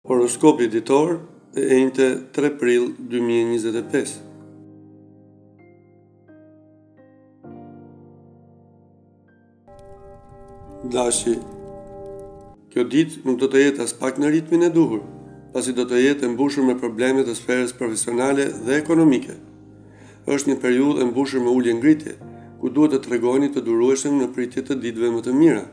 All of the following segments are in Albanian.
Horoskopi ditor e enjte 3 prill 2025. Dashi, kjo ditë nuk do të jetë as pak në ritmin e duhur, pasi do të jetë e mbushur me probleme të sferës profesionale dhe ekonomike. Është një periudhë e mbushur me ulje ngritje, ku duhet të tregoni të durueshëm në pritje të ditëve më të mira.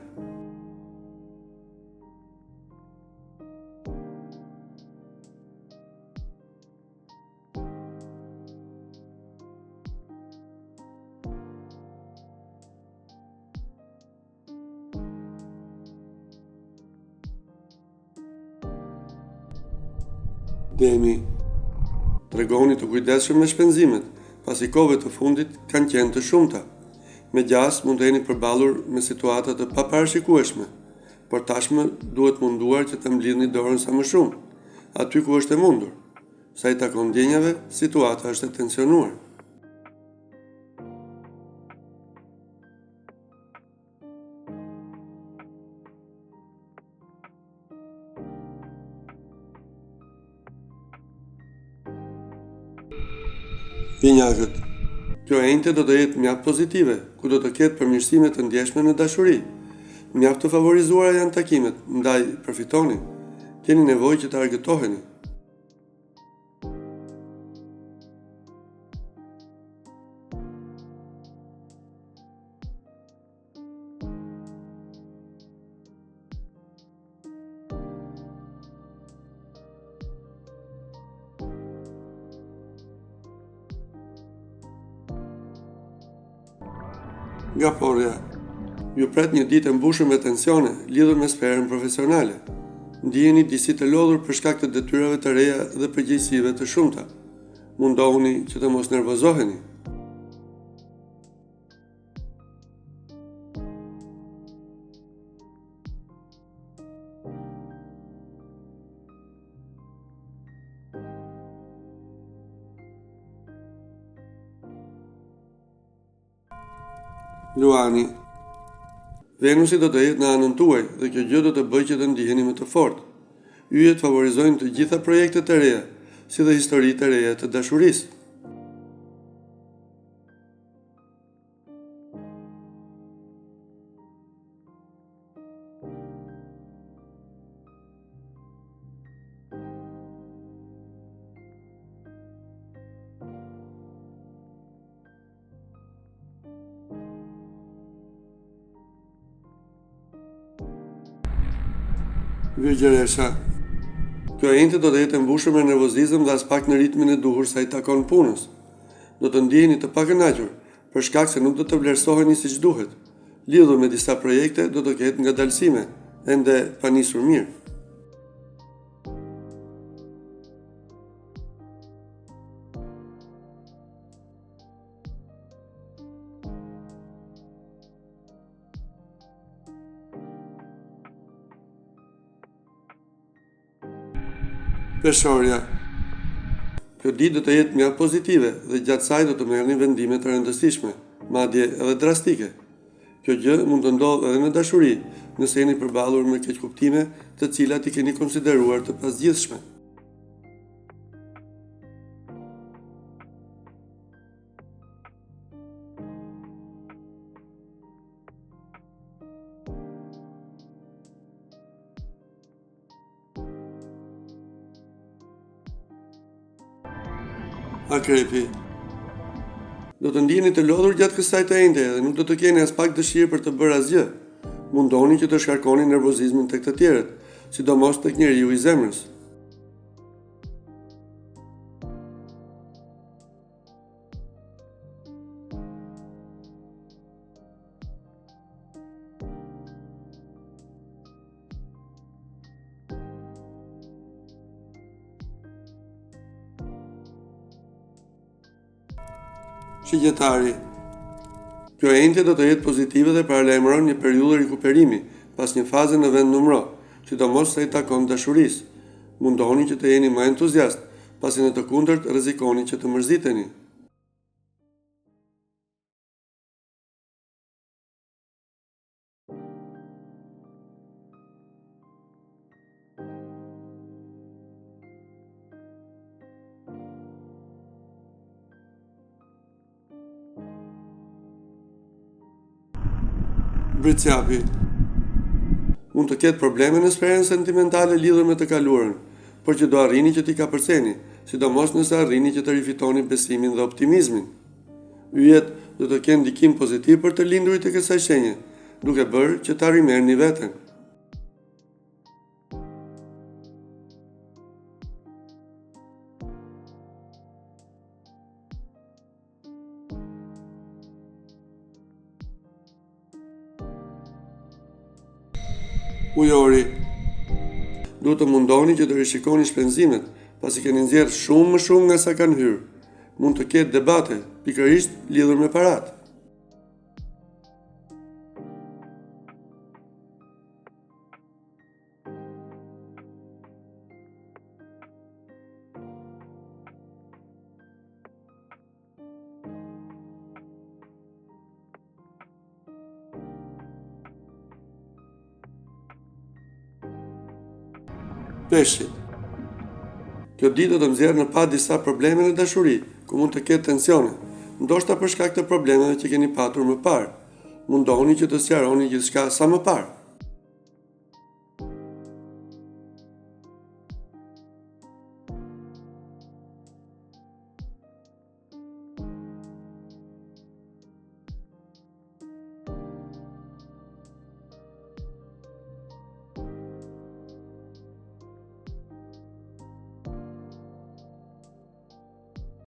Demi, tregoni të kujdesshëm me shpenzimet, pasi kohëve të fundit kanë qenë të shumta. Me gjas mund të jeni përballur me situata të paparashikueshme, por tashmë duhet munduar që të mblidhni dorën sa më shumë, aty ku është e mundur. Sa i takon ndjenjave, situata është e tensionuar. Binjakët, kjo enjte do të jetë mjaft pozitive, ku do të ketë përmirësime të ndjeshme në dashuri. Mjaft të favorizuara janë takimet, ndaj përfitoni. Keni nevojë që të argëtoheni. Nga porja, ju pret një ditë e mbushur me tensione lidhur me sferën profesionale. Ndiheni disi të lodhur për shkak të detyrave të reja dhe përgjegjësive të shumta. Mundohuni që të mos nervozoheni. Luani, Venusi do të jetë në anën tuaj dhe kjo gjë do të bëjë që të ndiheni më të fortë. Yjet favorizojnë të gjitha projektet e reja, si dhe historitë e reja të dashurisë. Virgjeresha, kjo enjte do të jetë e mbushur me nervozizëm dhe as pak në ritmin e duhur sa i takon punës. Do të ndiheni të pakënaqur, për shkak se nuk do të vlerësoheni siç duhet. Lidhur me disa projekte do të ketë ngadalësime, ende pa nisur mirë. Peshorja, kjo ditë do të jetë mjaft pozitive dhe gjatë saj do të merrni vendime të rëndësishme, madje edhe drastike. Kjo gjë mund të ndodhë edhe në dashuri, nëse jeni përballur me keqkuptime, të cilat i keni konsideruar të pasgjithshme. Akrepi, do të ndiheni të lodhur gjatë kësaj të enjte dhe nuk do të keni as pak dëshirë për të bërë asgjë. Mundoni që të shkarkoni nervozizmin tek të tjerët, sidomos tek njeriu i zemrës. Shigjetari, kjo enjte do të jetë pozitive dhe paralajmëron një periudhë rikuperimi pas një faze në vend numëro, sidomos sa i takon dashurisë. Mundohuni që të jeni më entuziast, pasi në të kundërt rrezikoni që të mërziteni. Britsjapi. Mund të ketë probleme në sferën sentimentale lidhur me të kaluarën, por që do arrini që t'i kapërceni, sidomos nëse arrini që të rifitoni besimin dhe optimizmin. Yjet do të kenë ndikim pozitiv për të lindurit e kësaj shenje, duke bërë që ta rimerrni veten. Ujori. Duhet të mundoni që të rishikoni shpenzimet, pasi keni nxjerrë shumë më shumë nga sa kanë hyrë. Mund të ketë debate, pikërisht lidhur me paratë. Peshqit. Kjo ditë do të nxjerrë në pa disa probleme në dashuri, ku mund të ketë tensione, ndoshta për shkak të problemeve që keni patur më parë. Mundoni që të sqaroni gjithçka sa më parë.